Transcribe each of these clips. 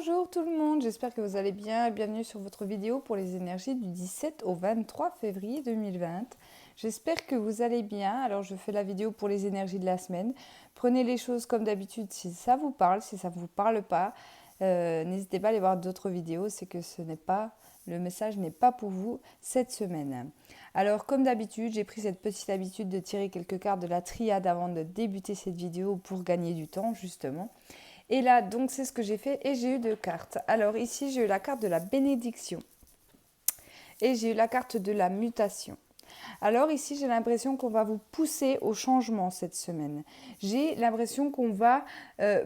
Bonjour tout le monde, j'espère que vous allez bien. Bienvenue sur votre vidéo pour les énergies du 17 au 23 février 2020. J'espère que vous allez bien. Alors je fais la vidéo pour les énergies de la semaine. Prenez les choses comme d'habitude si ça vous parle, si ça ne vous parle pas. N'hésitez pas à aller voir d'autres vidéos, c'est que le message n'est pas pour vous cette semaine. Alors comme d'habitude, j'ai pris cette petite habitude de tirer quelques cartes de la triade avant de débuter cette vidéo pour gagner du temps justement. Et là, donc, c'est ce que j'ai fait et j'ai eu deux cartes. Alors ici, j'ai eu la carte de la bénédiction et j'ai eu la carte de la mutation. Alors ici, j'ai l'impression qu'on va vous pousser au changement cette semaine. J'ai l'impression qu'on va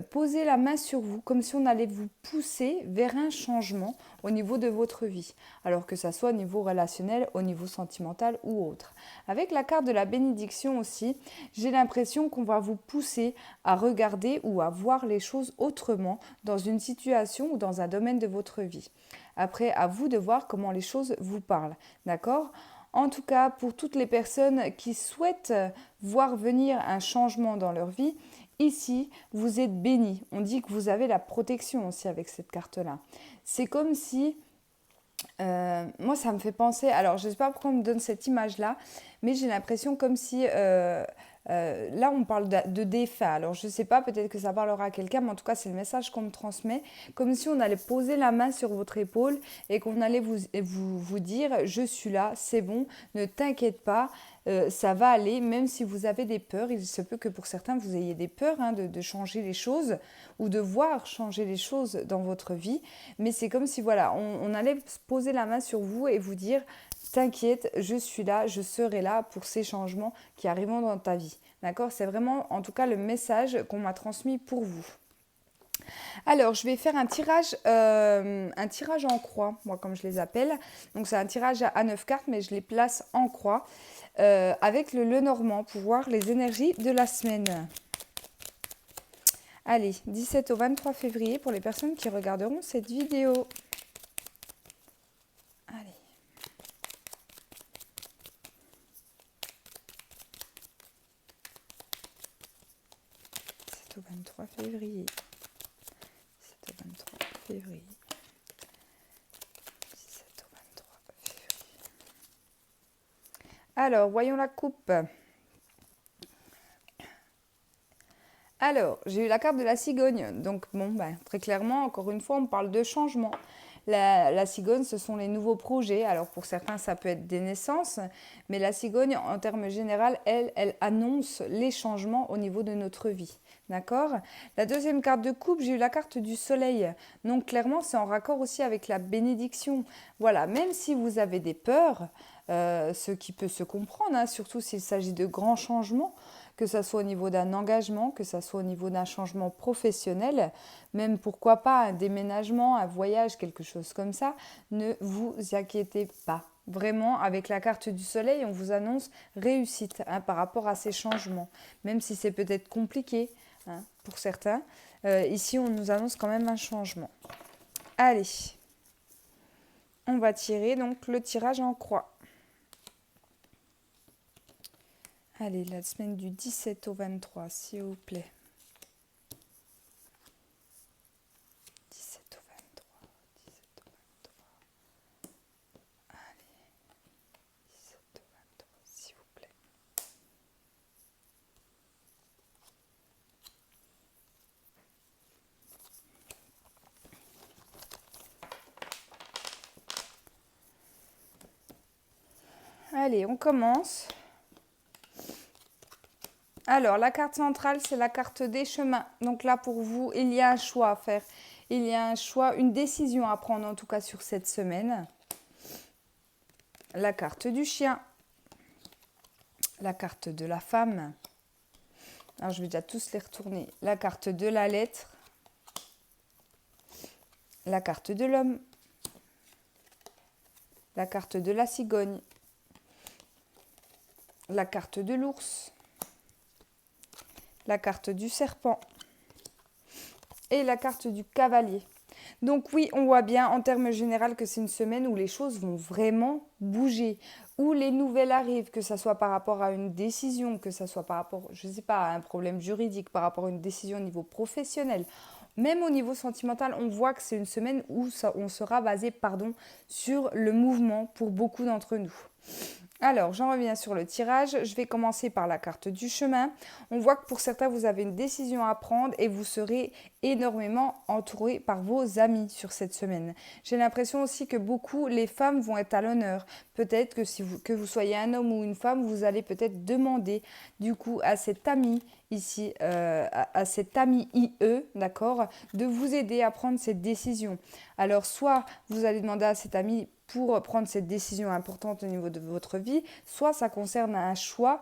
poser la main sur vous, comme si on allait vous pousser vers un changement au niveau de votre vie. Alors que ça soit au niveau relationnel, au niveau sentimental ou autre. Avec la carte de la bénédiction aussi, j'ai l'impression qu'on va vous pousser à regarder ou à voir les choses autrement dans une situation ou dans un domaine de votre vie. Après, à vous de voir comment les choses vous parlent. D'accord ? En tout cas, pour toutes les personnes qui souhaitent voir venir un changement dans leur vie, ici, vous êtes bénis. On dit que vous avez la protection aussi avec cette carte-là. C'est comme si, moi ça me fait penser, alors je ne sais pas pourquoi on me donne cette image-là, mais j'ai l'impression comme si, là on parle de défunt. Alors je ne sais pas, peut-être que ça parlera à quelqu'un, mais en tout cas c'est le message qu'on me transmet, comme si on allait poser la main sur votre épaule et qu'on allait vous dire je suis là, c'est bon, ne t'inquiète pas, ça va aller, même si vous avez des peurs. Il se peut que pour certains vous ayez des peurs de changer les choses ou de voir changer les choses dans votre vie, mais c'est comme si voilà, on allait poser la main sur vous et vous dire t'inquiète, je suis là, je serai là pour ces changements qui arriveront dans ta vie. D'accord ? C'est vraiment, en tout cas, le message qu'on m'a transmis pour vous. Alors, je vais faire un tirage en croix, moi, comme je les appelle. Donc, c'est un tirage à 9 cartes, mais je les place en croix avec le Lenormand pour voir les énergies de la semaine. Allez, 17 au 23 février pour les personnes qui regarderont cette vidéo. Allez. Au 23 février. C'est au 23 février. 17 au 23 février. Alors, voyons la coupe. Alors, j'ai eu la carte de la cigogne. Donc, bon, très clairement, encore une fois, on parle de changement. La cigogne, ce sont les nouveaux projets. Alors, pour certains, ça peut être des naissances. Mais la cigogne, en termes généraux, elle annonce les changements au niveau de notre vie. D'accord ? La deuxième carte de coupe, j'ai eu la carte du soleil. Donc, clairement, c'est en raccord aussi avec la bénédiction. Voilà, même si vous avez des peurs, ce qui peut se comprendre, hein, surtout s'il s'agit de grands changements, que ce soit au niveau d'un engagement, que ce soit au niveau d'un changement professionnel, même pourquoi pas un déménagement, un voyage, quelque chose comme ça, ne vous inquiétez pas. Vraiment, avec la carte du soleil, on vous annonce réussite par rapport à ces changements, même si c'est peut-être compliqué pour certains. Ici, on nous annonce quand même un changement. Allez, on va tirer donc le tirage en croix. Allez, la semaine du 17 au 23, s'il vous plaît. 17 au 23, 17 au 23. Allez, 17 au 23, s'il vous plaît. Allez, on commence. Alors, la carte centrale, c'est la carte des chemins. Donc là, pour vous, il y a un choix à faire. Il y a un choix, une décision à prendre, en tout cas sur cette semaine. La carte du chien. La carte de la femme. Alors, je vais déjà tous les retourner. La carte de la lettre. La carte de l'homme. La carte de la cigogne. La carte de l'ours. La carte du serpent et la carte du cavalier. Donc oui, on voit bien en termes généraux que c'est une semaine où les choses vont vraiment bouger, où les nouvelles arrivent, que ce soit par rapport à une décision, que ce soit par rapport, je ne sais pas, à un problème juridique, par rapport à une décision au niveau professionnel. Même au niveau sentimental, on voit que c'est une semaine où on sera basé sur le mouvement pour beaucoup d'entre nous. Alors, j'en reviens sur le tirage. Je vais commencer par la carte du chemin. On voit que pour certains, vous avez une décision à prendre et vous serez énormément entouré par vos amis sur cette semaine. J'ai l'impression aussi que beaucoup, les femmes vont être à l'honneur. Peut-être que vous soyez un homme ou une femme, vous allez peut-être demander du coup à cet ami ici, à cet ami IE, d'accord, de vous aider à prendre cette décision. Alors, soit vous allez demander à cet ami pour prendre cette décision importante au niveau de votre vie, soit ça concerne un choix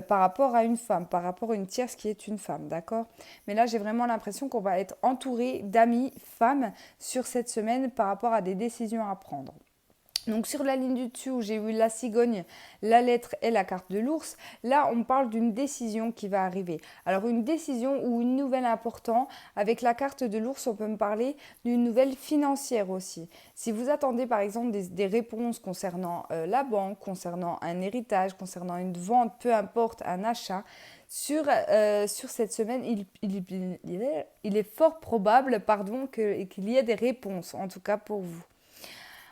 par rapport à une femme, par rapport à une tierce qui est une femme, d'accord? Mais là, j'ai vraiment l'impression qu'on va être entouré d'amis femmes sur cette semaine par rapport à des décisions à prendre. Donc sur la ligne du dessus où j'ai eu la cigogne, la lettre et la carte de l'ours, là on parle d'une décision qui va arriver. Alors une décision ou une nouvelle importante, avec la carte de l'ours on peut me parler d'une nouvelle financière aussi. Si vous attendez par exemple des réponses concernant la banque, concernant un héritage, concernant une vente, peu importe, un achat, sur cette semaine, il est fort probable qu'il y ait des réponses, en tout cas pour vous.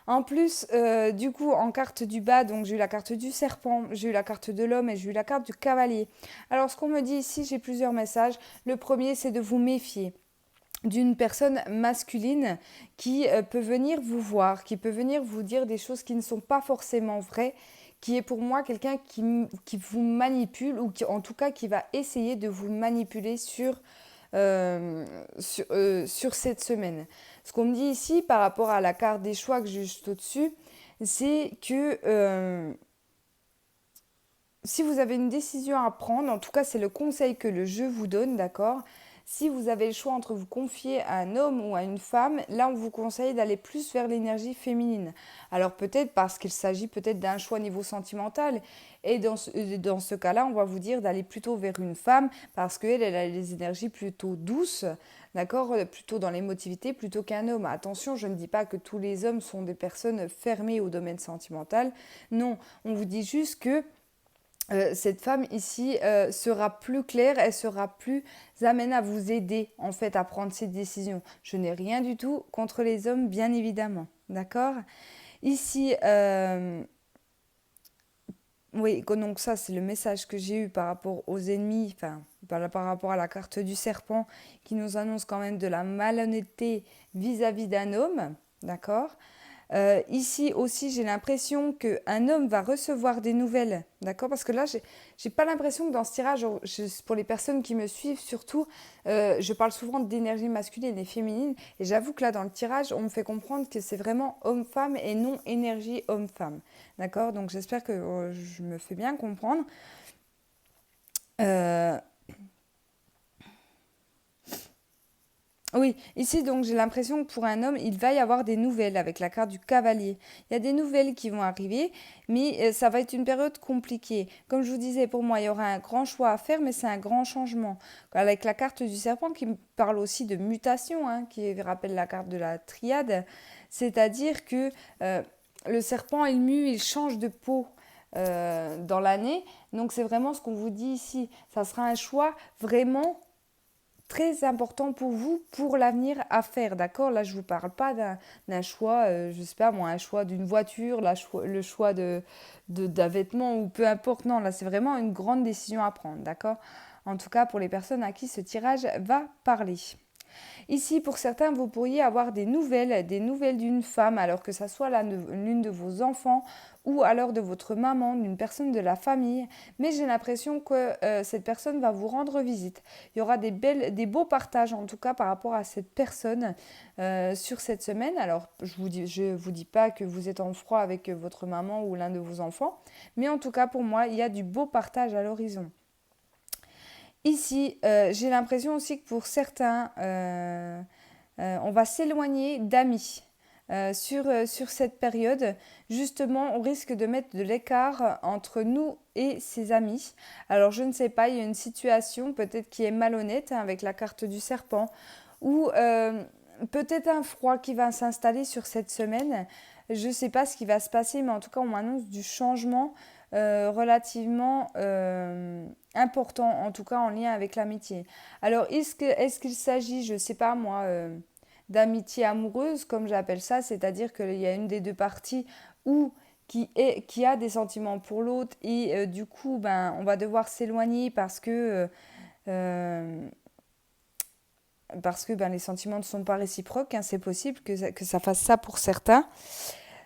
En plus, du coup, en carte du bas, donc j'ai eu la carte du serpent, j'ai eu la carte de l'homme et j'ai eu la carte du cavalier. Alors, ce qu'on me dit ici, j'ai plusieurs messages. Le premier, c'est de vous méfier d'une personne masculine qui peut venir vous voir, qui peut venir vous dire des choses qui ne sont pas forcément vraies, qui est pour moi quelqu'un qui vous manipule ou en tout cas qui va essayer de vous manipuler sur cette semaine. Ce qu'on me dit ici par rapport à la carte des choix que j'ai juste au-dessus, c'est que si vous avez une décision à prendre, en tout cas c'est le conseil que le jeu vous donne, d'accord ? Si vous avez le choix entre vous confier à un homme ou à une femme, là on vous conseille d'aller plus vers l'énergie féminine. Alors peut-être parce qu'il s'agit peut-être d'un choix niveau sentimental. Et dans ce cas-là, on va vous dire d'aller plutôt vers une femme parce qu'elle a les énergies plutôt douces, d'accord, plutôt dans l'émotivité plutôt qu'un homme. Attention, je ne dis pas que tous les hommes sont des personnes fermées au domaine sentimental. Non, on vous dit juste que cette femme ici sera plus claire, elle sera plus amène à vous aider en fait à prendre ces décisions. Je n'ai rien du tout contre les hommes, bien évidemment, d'accord ? Ici, oui, donc ça c'est le message que j'ai eu par rapport aux ennemis, enfin par rapport à la carte du serpent qui nous annonce quand même de la malhonnêteté vis-à-vis d'un homme, d'accord ? Ici aussi, j'ai l'impression qu'un homme va recevoir des nouvelles, d'accord? Parce que là, j'ai pas l'impression que dans ce tirage, pour les personnes qui me suivent surtout, je parle souvent d'énergie masculine et féminine, et j'avoue que là, dans le tirage, on me fait comprendre que c'est vraiment homme-femme et non énergie homme-femme, d'accord? Donc j'espère que je me fais bien comprendre. Oui, ici donc j'ai l'impression que pour un homme, il va y avoir des nouvelles avec la carte du cavalier. Il y a des nouvelles qui vont arriver, mais ça va être une période compliquée. Comme je vous disais, pour moi, il y aura un grand choix à faire, mais c'est un grand changement. Avec la carte du serpent qui me parle aussi de mutation, hein, qui rappelle la carte de la triade, c'est-à-dire que le serpent, il mue, il change de peau. Dans l'année. Donc c'est vraiment ce qu'on vous dit ici. Ça sera un choix vraiment très important pour vous, pour l'avenir à faire, d'accord? Là, je ne vous parle pas d'un choix, je ne sais pas moi, un choix d'une voiture, le choix d'un vêtement ou peu importe. Non, là, c'est vraiment une grande décision à prendre, d'accord? En tout cas, pour les personnes à qui ce tirage va parler. Ici, pour certains, vous pourriez avoir des nouvelles d'une femme, alors que ça soit l'une de vos enfants ou alors de votre maman, d'une personne de la famille. Mais j'ai l'impression que cette personne va vous rendre visite. Il y aura des beaux partages, en tout cas, par rapport à cette personne sur cette semaine. Alors, je vous dis pas que vous êtes en froid avec votre maman ou l'un de vos enfants, mais en tout cas, pour moi, il y a du beau partage à l'horizon. Ici, j'ai l'impression aussi que pour certains, on va s'éloigner d'amis sur cette période. Justement, on risque de mettre de l'écart entre nous et ses amis. Alors, je ne sais pas, il y a une situation peut-être qui est malhonnête hein, avec la carte du serpent ou peut-être un froid qui va s'installer sur cette semaine. Je ne sais pas ce qui va se passer, mais en tout cas, on m'annonce du changement relativement important, en tout cas en lien avec l'amitié. Alors, est-ce qu'il s'agit, je ne sais pas moi, d'amitié amoureuse, comme j'appelle ça, c'est-à-dire qu'il y a une des deux parties ou qui a des sentiments pour l'autre et du coup, ben, on va devoir s'éloigner euh, parce que ben, les sentiments ne sont pas réciproques, hein, c'est possible que ça fasse ça pour certains.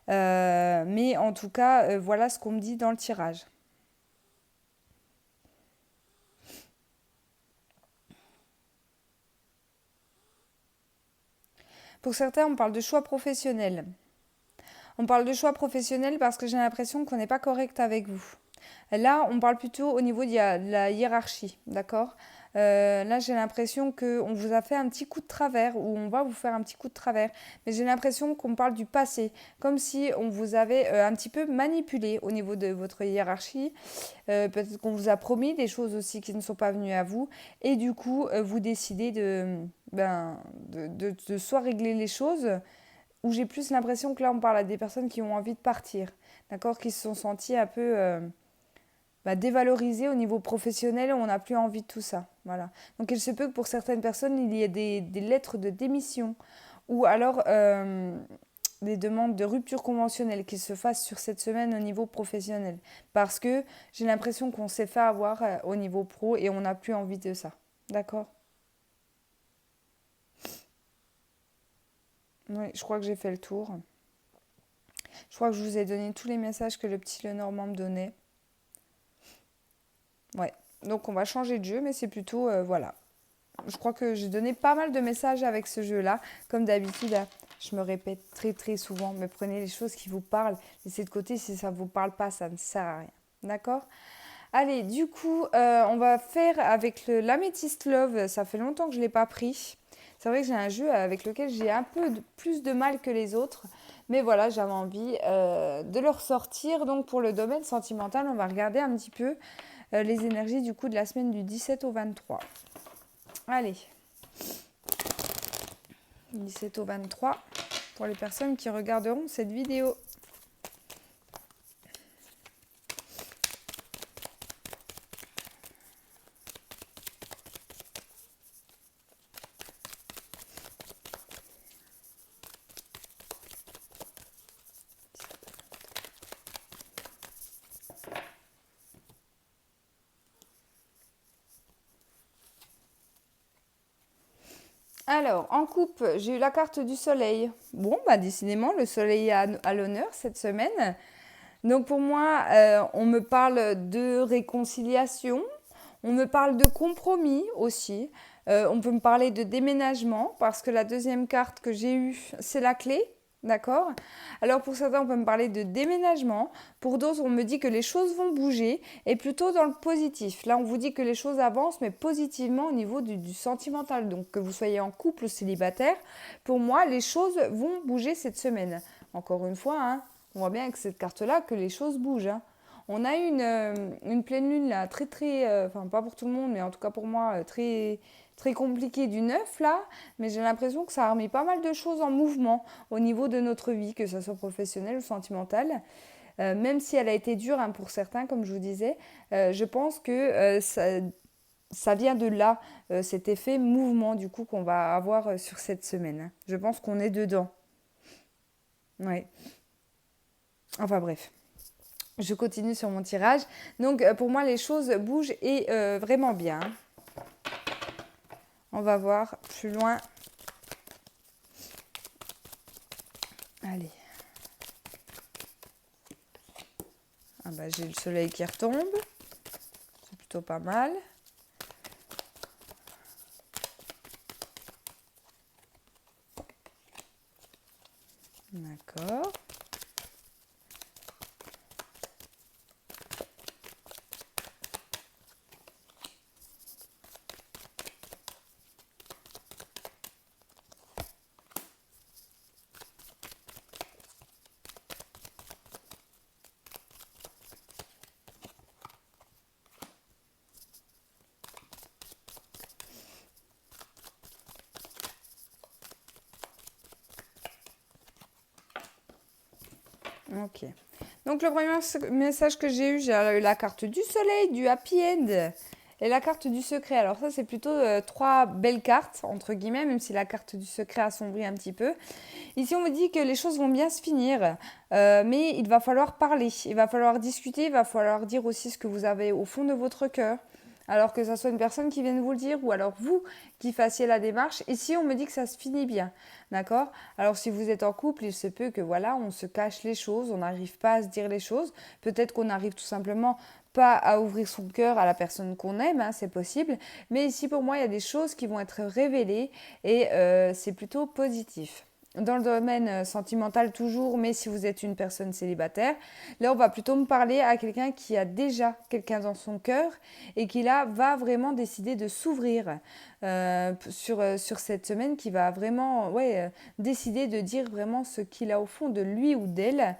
Mais en tout cas, voilà ce qu'on me dit dans le tirage. Pour certains, on parle de choix professionnel. On parle de choix professionnel parce que j'ai l'impression qu'on n'est pas correct avec vous. Là, on parle plutôt au niveau de la hiérarchie, d'accord. Là, j'ai l'impression qu'on vous a fait un petit coup de travers ou on va vous faire un petit coup de travers. Mais j'ai l'impression qu'on parle du passé, comme si on vous avait un petit peu manipulé au niveau de votre hiérarchie. Peut-être qu'on vous a promis des choses aussi qui ne sont pas venues à vous. Et du coup, vous décidez de soit régler les choses, ou j'ai plus l'impression que là, on parle à des personnes qui ont envie de partir, d'accord, qui se sont senties un peu dévalorisées au niveau professionnel, on n'a plus envie de tout ça. Voilà. Donc il se peut que pour certaines personnes, il y ait des lettres de démission ou alors des demandes de rupture conventionnelle qui se fassent sur cette semaine au niveau professionnel. Parce que j'ai l'impression qu'on s'est fait avoir au niveau pro et on n'a plus envie de ça. D'accord. Oui, je crois que j'ai fait le tour. Je crois que je vous ai donné tous les messages que le petit Lenormand me donnait. Ouais. Donc on va changer de jeu, mais c'est plutôt, voilà. Je crois que j'ai donné pas mal de messages avec ce jeu-là. Comme d'habitude, hein, je me répète très très souvent, mais prenez les choses qui vous parlent. Laissez de côté, si ça ne vous parle pas, ça ne sert à rien. D'accord. Allez, du coup, on va faire avec l'Amethyst Love. Ça fait longtemps que je ne l'ai pas pris. C'est vrai que j'ai un jeu avec lequel j'ai un peu plus de mal que les autres. Mais voilà, j'avais envie de le ressortir. Donc pour le domaine sentimental, on va regarder un petit peu les énergies du coup de la semaine du 17 au 23. Allez, 17 au 23 pour les personnes qui regarderont cette vidéo. Alors, en coupe, j'ai eu la carte du soleil. Bon, bah décidément, le soleil est à l'honneur cette semaine. Donc pour moi, on me parle de réconciliation, on me parle de compromis aussi. On peut me parler de déménagement parce que la deuxième carte que j'ai eue, c'est la clé. D'accord. Alors pour certains, on peut me parler de déménagement. Pour d'autres, on me dit que les choses vont bouger et plutôt dans le positif. Là, on vous dit que les choses avancent, mais positivement au niveau du sentimental. Donc que vous soyez en couple ou célibataire, pour moi, les choses vont bouger cette semaine. Encore une fois, hein, on voit bien avec cette carte-là que les choses bougent. Hein. On a eu une pleine lune là, très très, enfin pas pour tout le monde, mais en tout cas pour moi, très très compliquée du 9 là, mais j'ai l'impression que ça a remis pas mal de choses en mouvement au niveau de notre vie, que ce soit professionnelle ou sentimentale. Même si elle a été dure hein, pour certains, comme je vous disais, je pense que ça vient de là, cet effet mouvement du coup qu'on va avoir sur cette semaine. Je pense qu'on est dedans. Ouais. Enfin bref. Je continue sur mon tirage. Donc pour moi, les choses bougent et vraiment bien. On va voir plus loin. Allez. Ah bah, j'ai le soleil qui retombe. C'est plutôt pas mal. D'accord. Ok. Donc le premier message que j'ai eu la carte du soleil, du happy end et la carte du secret. Alors ça, c'est plutôt trois belles cartes, entre guillemets, même si la carte du secret assombrit un petit peu. Ici, on me dit que les choses vont bien se finir, mais il va falloir parler, il va falloir discuter, il va falloir dire aussi ce que vous avez au fond de votre cœur. Alors que ça soit une personne qui vienne vous le dire ou alors vous qui fassiez la démarche. Ici, on me dit que ça se finit bien, d'accord? Alors si vous êtes en couple, il se peut que voilà, on se cache les choses, on n'arrive pas à se dire les choses. Peut-être qu'on n'arrive tout simplement pas à ouvrir son cœur à la personne qu'on aime, hein, c'est possible. Mais ici, pour moi, il y a des choses qui vont être révélées et c'est plutôt positif. Dans le domaine sentimental toujours, mais si vous êtes une personne célibataire, là on va plutôt me parler à quelqu'un qui a déjà quelqu'un dans son cœur et qui là va vraiment décider de s'ouvrir sur cette semaine, qui va vraiment décider de dire vraiment ce qu'il a au fond de lui ou d'elle.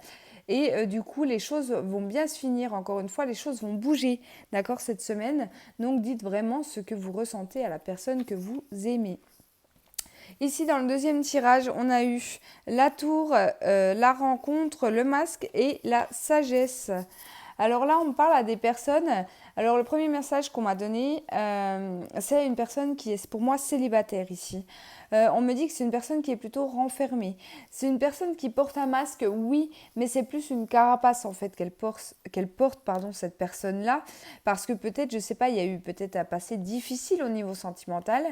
Et du coup, les choses vont bien se finir. Encore une fois, les choses vont bouger, d'accord, cette semaine. Donc, dites vraiment ce que vous ressentez à la personne que vous aimez. Ici, dans le deuxième tirage, on a eu la tour, la rencontre, le masque et la sagesse. Alors là, on parle à des personnes. Alors le premier message qu'on m'a donné, c'est une personne qui est pour moi célibataire ici. On me dit que c'est une personne qui est plutôt renfermée. C'est une personne qui porte un masque, oui, mais c'est plus une carapace en fait qu'elle porte pardon, cette personne-là. Parce que peut-être, je ne sais pas, il y a eu peut-être un passé difficile au niveau sentimental,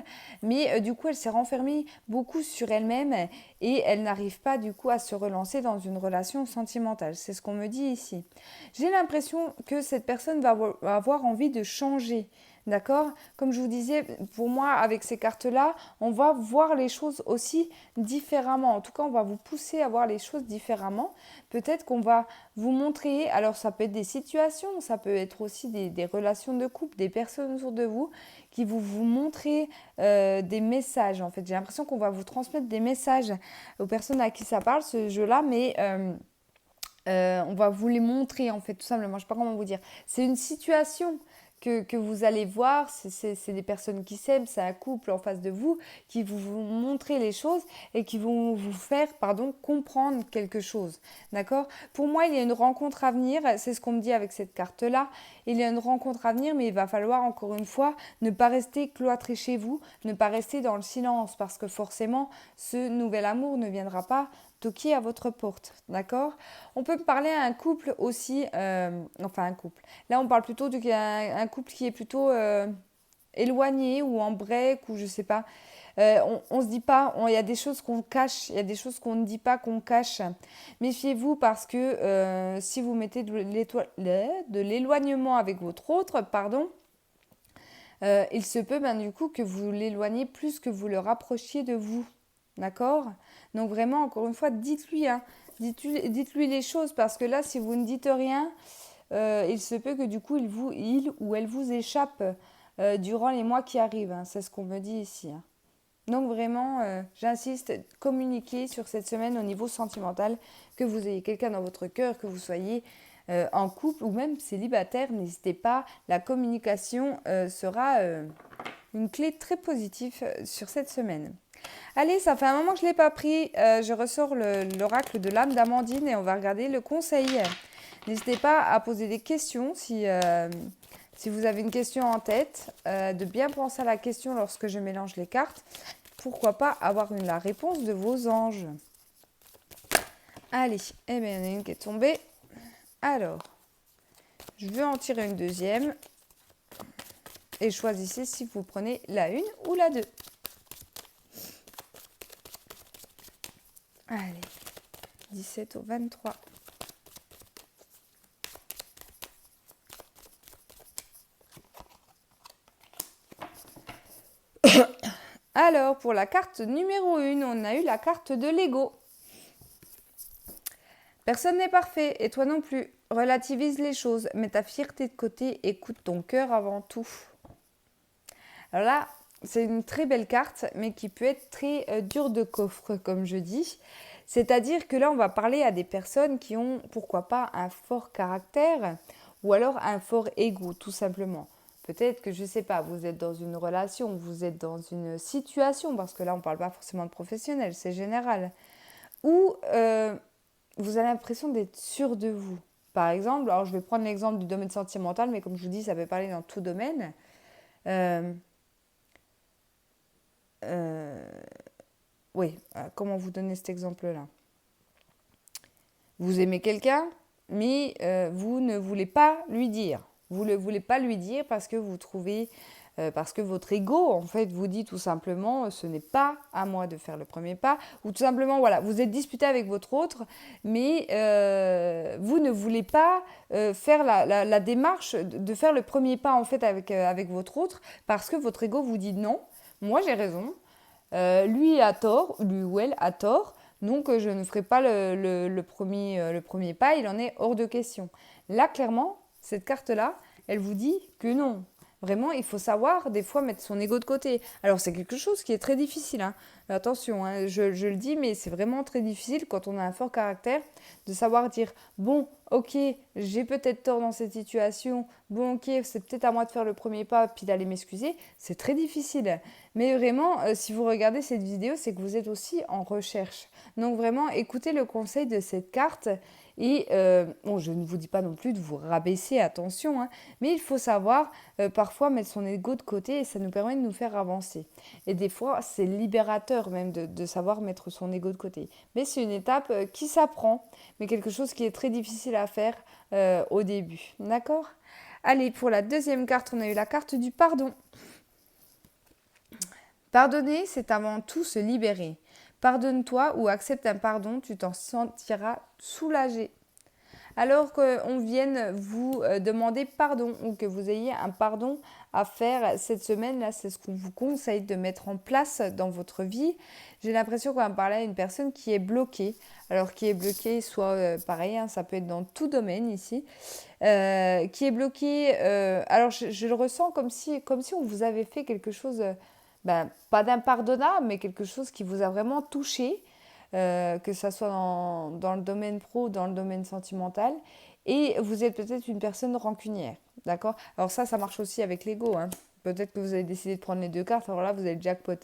mais du coup, elle s'est renfermée beaucoup sur elle-même et elle n'arrive pas du coup à se relancer dans une relation sentimentale. C'est ce qu'on me dit ici. J'ai l'impression que cette personne va avoir envie de changer. D'accord? Comme je vous disais, pour moi, avec ces cartes-là, on va voir les choses aussi différemment. En tout cas, on va vous pousser à voir les choses différemment. Peut-être qu'on va vous montrer, alors ça peut être des situations, ça peut être aussi des relations de couple, des personnes autour de vous qui vont vous montrer des messages. En fait, j'ai l'impression qu'on va vous transmettre des messages aux personnes à qui ça parle, ce jeu-là, mais on va vous les montrer en fait, tout simplement. Je ne sais pas comment vous dire. C'est une situation que vous allez voir, c'est des personnes qui s'aiment, c'est un couple en face de vous qui vont montrer les choses et qui vont vous faire comprendre quelque chose. D'accord? Pour moi, il y a une rencontre à venir, c'est ce qu'on me dit avec cette carte-là. Il y a une rencontre à venir, mais il va falloir encore une fois ne pas rester cloîtré chez vous, ne pas rester dans le silence parce que forcément, ce nouvel amour ne viendra pas toquer à votre porte, d'accord? On peut parler à un couple aussi, enfin un couple. Là, on parle plutôt d'un couple qui est plutôt éloigné ou en break ou je sais pas. On se dit pas, il y a des choses qu'on cache, il y a des choses qu'on ne dit pas, qu'on cache. Méfiez-vous parce que si vous mettez de l'éloignement avec votre autre, pardon, il se peut du coup que vous l'éloignez plus que vous le rapprochiez de vous. D'accord? Donc vraiment, encore une fois, dites-lui, hein, dites-lui les choses parce que là, si vous ne dites rien, il se peut que du coup, il ou elle vous échappe durant les mois qui arrivent. Hein. C'est ce qu'on me dit ici. Hein. Donc vraiment, j'insiste, communiquez sur cette semaine au niveau sentimental, que vous ayez quelqu'un dans votre cœur, que vous soyez en couple ou même célibataire, n'hésitez pas, la communication sera une clé très positive sur cette semaine. Allez, ça fait un moment que je ne l'ai pas pris, je ressors l'oracle de l'âme d'Amandine et on va regarder le conseil. N'hésitez pas à poser des questions si vous avez une question en tête, de bien penser à la question lorsque je mélange les cartes. Pourquoi pas avoir la réponse de vos anges. Allez, eh bien, il y en a une qui est tombée. Alors, je vais en tirer une deuxième. Et choisissez si vous prenez la 1 ou la 2. Allez, 17 au 23. Alors, pour la carte numéro 1, on a eu la carte de l'ego. Personne n'est parfait, et toi non plus. Relativise les choses, mets ta fierté de côté, écoute ton cœur avant tout. Alors là, c'est une très belle carte, mais qui peut être très dure de coffre, comme je dis. C'est-à-dire que là, on va parler à des personnes qui ont, pourquoi pas, un fort caractère, ou alors un fort ego, tout simplement. Peut-être que, je ne sais pas, vous êtes dans une relation, vous êtes dans une situation, parce que là, on ne parle pas forcément de professionnel, c'est général, où vous avez l'impression d'être sûr de vous. Par exemple, alors je vais prendre l'exemple du domaine sentimental, mais comme je vous dis, ça peut parler dans tout domaine. Euh, euh, oui, comment vous donner cet exemple-là? Vous aimez quelqu'un, mais vous ne voulez pas lui dire. Vous ne voulez pas lui dire parce que vous trouvez, parce que votre ego, en fait, vous dit tout simplement, ce n'est pas à moi de faire le premier pas, ou tout simplement, voilà, vous êtes disputé avec votre autre, mais vous ne voulez pas faire la démarche de faire le premier pas, en fait, avec votre autre, parce que votre ego vous dit non, moi j'ai raison, lui a tort, lui ou elle a tort, donc je ne ferai pas le premier pas, il en est hors de question. Là, clairement, cette carte-là, elle vous dit que non. Vraiment, il faut savoir des fois mettre son ego de côté. Alors c'est quelque chose qui est très difficile, hein. Attention, hein, je le dis, mais c'est vraiment très difficile quand on a un fort caractère de savoir dire, bon, ok, j'ai peut-être tort dans cette situation, bon, ok, c'est peut-être à moi de faire le premier pas, puis d'aller m'excuser. C'est très difficile. Mais vraiment, si vous regardez cette vidéo, c'est que vous êtes aussi en recherche. Donc vraiment, écoutez le conseil de cette carte. Et bon, je ne vous dis pas non plus de vous rabaisser, attention, hein, mais il faut savoir parfois mettre son ego de côté et ça nous permet de nous faire avancer. Et des fois, c'est libérateur même de savoir mettre son ego de côté. Mais c'est une étape qui s'apprend, mais quelque chose qui est très difficile à faire au début. D'accord? Allez, pour la deuxième carte, on a eu la carte du pardon. Pardonner, c'est avant tout se libérer. Pardonne-toi ou accepte un pardon, tu t'en sentiras soulagé. Alors qu'on vienne vous demander pardon ou que vous ayez un pardon à faire cette semaine, là, c'est ce qu'on vous conseille de mettre en place dans votre vie. J'ai l'impression qu'on va parler à une personne qui est bloquée. Alors, qui est bloquée, soit pareil, hein, ça peut être dans tout domaine ici, qui est bloquée. Alors, je le ressens comme si on vous avait fait quelque chose, pas d'impardonnable, mais quelque chose qui vous a vraiment touché que ça soit dans le domaine pro ou dans le domaine sentimental. Et vous êtes peut-être une personne rancunière, d'accord? Alors ça marche aussi avec l'ego, hein. Peut-être que vous avez décidé de prendre les deux cartes, alors là, vous avez le jackpot.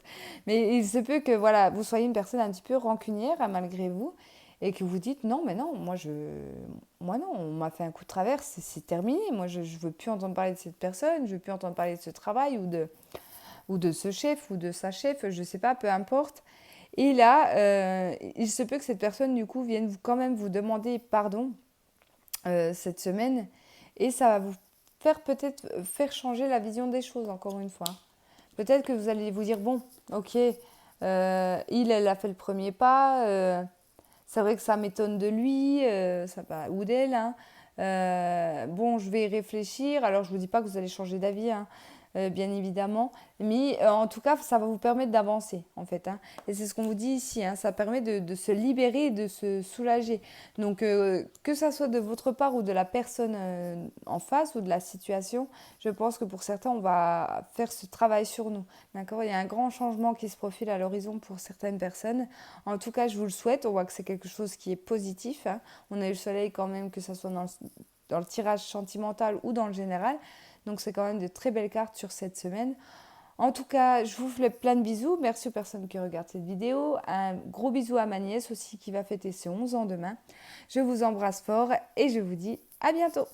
Mais il se peut que voilà, vous soyez une personne un petit peu rancunière, hein, malgré vous, et que vous dites non, mais non, moi non, on m'a fait un coup de travers, c'est terminé. Moi, je veux plus entendre parler de cette personne, je veux plus entendre parler de ce travail ou de ce chef ou de sa chef, je sais pas, peu importe. Et là, il se peut que cette personne, du coup, vienne quand même vous demander pardon cette semaine. Et ça va vous faire peut-être faire changer la vision des choses, encore une fois. Peut-être que vous allez vous dire, bon, ok, elle a fait le premier pas. C'est vrai que ça m'étonne de lui, ou d'elle, hein. Bon, je vais y réfléchir. Alors, je ne vous dis pas que vous allez changer d'avis, hein, bien évidemment. Mais en tout cas, ça va vous permettre d'avancer, en fait, hein. Et c'est ce qu'on vous dit ici, hein, ça permet de se libérer, de se soulager. Donc, que ça soit de votre part ou de la personne en face ou de la situation, je pense que pour certains, on va faire ce travail sur nous. D'accord? Il y a un grand changement qui se profile à l'horizon pour certaines personnes. En tout cas, je vous le souhaite. On voit que c'est quelque chose qui est positif, hein. On a eu le soleil quand même, que ce soit dans le tirage sentimental ou dans le général. Donc, c'est quand même de très belles cartes sur cette semaine. En tout cas, je vous fais plein de bisous. Merci aux personnes qui regardent cette vidéo. Un gros bisou à ma nièce aussi qui va fêter ses 11 ans demain. Je vous embrasse fort et je vous dis à bientôt.